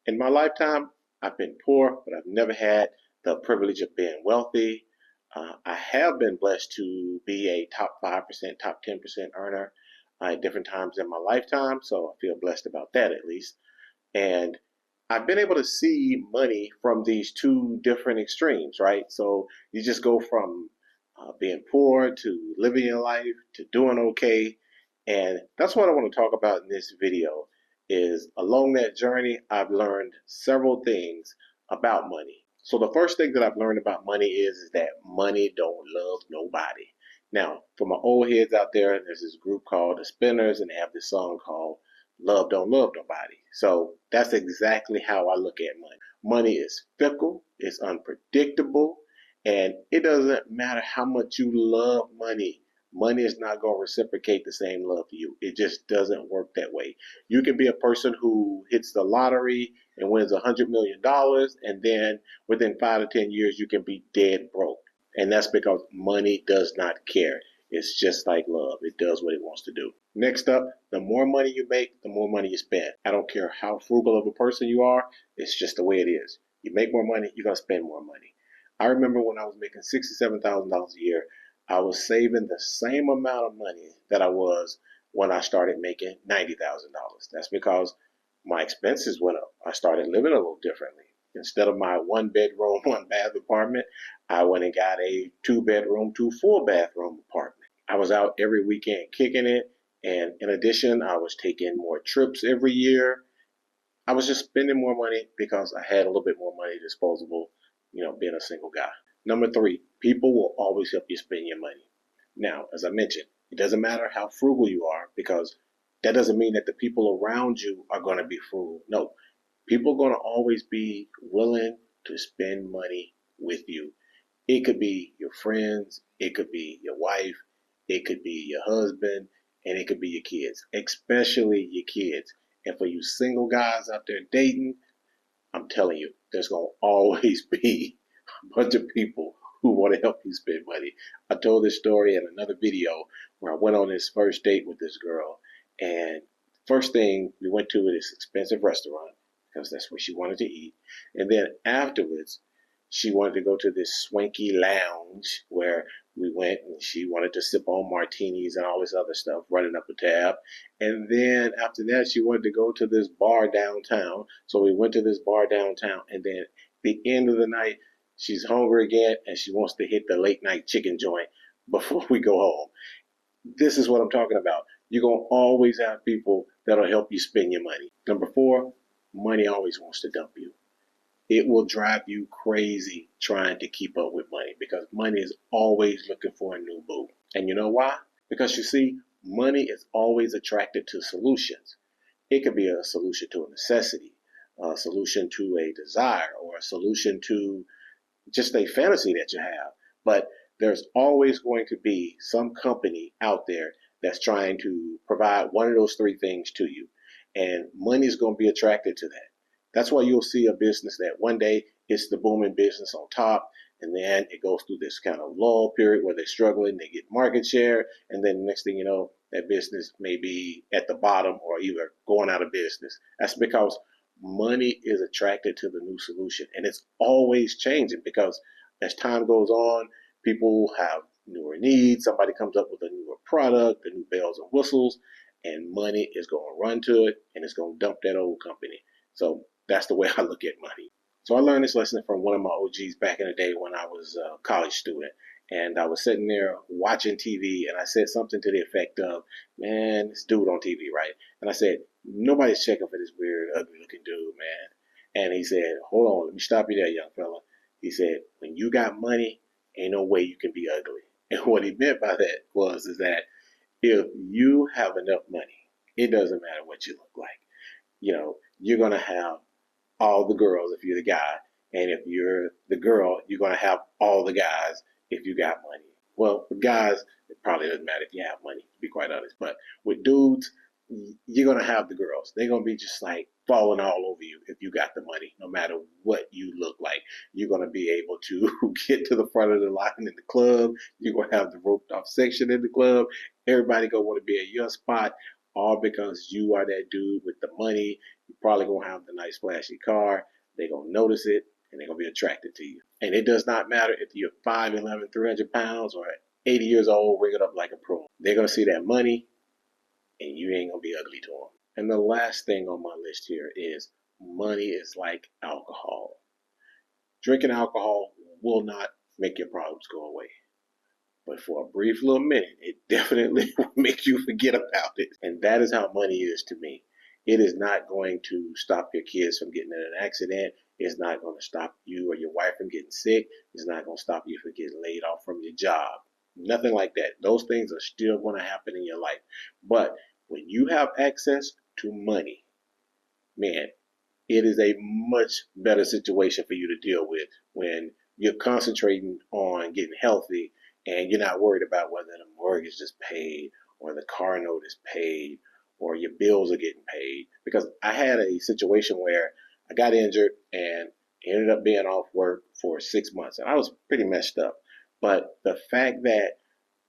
In my lifetime, I've been poor, but I've never had the privilege of being wealthy. I have been blessed to be a top 5%, top 10% earner at different times in my lifetime, so I feel blessed about that at least. And I've been able to see money from these two different extremes, right? So you just go from being poor to living your life to doing okay. And that's what I want to talk about in this video is along that journey, I've learned several things about money. So the first thing that I've learned about money is that money don't love nobody. Now, for my old heads out there, there's this group called the Spinners, and they have this song called Love Don't Love Nobody. So that's exactly how I look at money. Money is fickle, it's unpredictable, and it doesn't matter how much you love money. Money is not going to reciprocate the same love for you. It just doesn't work that way. You can be a person who hits the lottery and wins $100 million, and then within 5 to 10 years, you can be dead broke. And that's because money does not care. It's just like love. It does what it wants to do. Next up, the more money you make, the more money you spend. I don't care how frugal of a person you are. It's just the way it is. You make more money, you're going to spend more money. I remember when I was making $67,000 a year, I was saving the same amount of money that I was when I started making $90,000. That's because my expenses went up. I started living a little differently. Instead of my one bedroom, one bath apartment, I went and got a 2 bedroom, 2 full bathroom apartment. I was out every weekend kicking it. And in addition, I was taking more trips every year. I was just spending more money because I had a little bit more money disposable, being a single guy. Number three, people will always help you spend your money. Now, as I mentioned, it doesn't matter how frugal you are because that doesn't mean that the people around you are going to be frugal. No, people are going to always be willing to spend money with you. It could be your friends, it could be your wife, it could be your husband, and it could be your kids, especially your kids. And for you single guys out there dating, I'm telling you, there's going to always be a bunch of people who want to help you spend money. I told this story in another video where I went on this first date with this girl. And first thing, we went to this expensive restaurant because that's where she wanted to eat. And then afterwards, she wanted to go to this swanky lounge where we went and she wanted to sip on martinis and all this other stuff, running up a tab. And then after that, she wanted to go to this bar downtown. So we went to this bar downtown. And then at the end of the night, she's hungry again and she wants to hit the late night chicken joint before we go home. This is what I'm talking about. You're going to always have people that'll help you spend your money. Number four, money always wants to dump you. It will drive you crazy trying to keep up with money because money is always looking for a new boo. And you know why? Because you see, money is always attracted to solutions. It could be a solution to a necessity, a solution to a desire, or a solution to just a fantasy that you have. But there's always going to be some company out there that's trying to provide one of those three things to you. And money is going to be attracted to that. That's why you'll see a business that one day it's the booming business on top, and then it goes through this kind of lull period where they're struggling, they get market share, and then the next thing you know, that business may be at the bottom or either going out of business. That's because money is attracted to the new solution, and it's always changing because as time goes on, people have newer needs. Somebody comes up with a newer product, the new bells and whistles, and money is going to run to it and it's going to dump that old company. So that's the way I look at money. So I learned this lesson from one of my OGs back in the day when I was a college student. And I was sitting there watching TV and I said something to the effect of, man, this dude on TV, right? And I said, nobody's checking for this weird, ugly looking dude, man. And he said, hold on, let me stop you there, young fella. He said, when you got money, ain't no way you can be ugly. And what he meant by that is that if you have enough money, it doesn't matter what you look like. You're going to have all the girls if you're the guy. And if you're the girl, you're going to have all the guys if you got money. Well, with guys, it probably doesn't matter if you have money, to be quite honest. But with dudes, you're going to have the girls. They're going to be just like falling all over you if you got the money, no matter what you look like. You're going to be able to get to the front of the line in the club. You're going to have the roped off section in the club. Everybody going to want to be at your spot, all because you are that dude with the money. You're probably going to have the nice flashy car. They're going to notice it and they're going to be attracted to you. And it does not matter if you're 5'11", 300 pounds or 80 years old, wrinkled up like a prune. They're going to see that money and you ain't going to be ugly to them. And the last thing on my list here is money is like alcohol. Drinking alcohol will not make your problems go away. But for a brief little minute, it definitely will make you forget about it. And that is how money is to me. It is not going to stop your kids from getting in an accident. It's not going to stop you or your wife from getting sick. It's not going to stop you from getting laid off from your job. Nothing like that. Those things are still going to happen in your life. But when you have access to money, man, it is a much better situation for you to deal with when you're concentrating on getting healthy and you're not worried about whether the mortgage is paid or the car note is paid or your bills are getting paid. Because I had a situation where I got injured and ended up being off work for 6 months and I was pretty messed up. But the fact that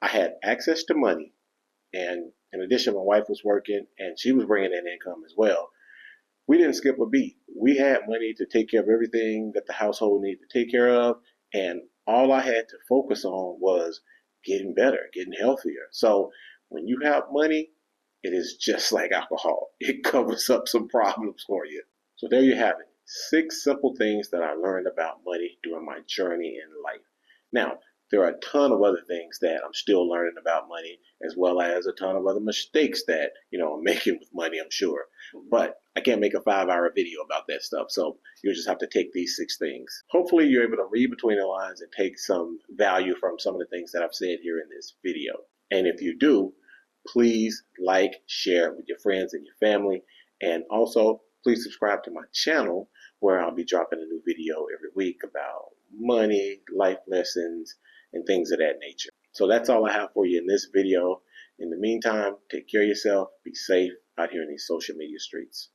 I had access to money, and in addition, my wife was working and she was bringing in income as well, we didn't skip a beat. We had money to take care of everything that the household needed to take care of, and all I had to focus on was getting better, getting healthier. So when you have money, it is just like alcohol. It covers up some problems for you. So there you have it. 6 simple things that I learned about money during my journey in life. Now, there are a ton of other things that I'm still learning about money, as well as a ton of other mistakes that, I'm making with money, I'm sure. But I can't make a 5-hour video about that stuff. So you'll just have to take these 6 things. Hopefully you're able to read between the lines and take some value from some of the things that I've said here in this video. And if you do, please like, share it with your friends and your family. And also, please subscribe to my channel where I'll be dropping a new video every week about money, life lessons, and things of that nature. So that's all I have for you in this video. In the meantime, take care of yourself, be safe out here in these social media streets.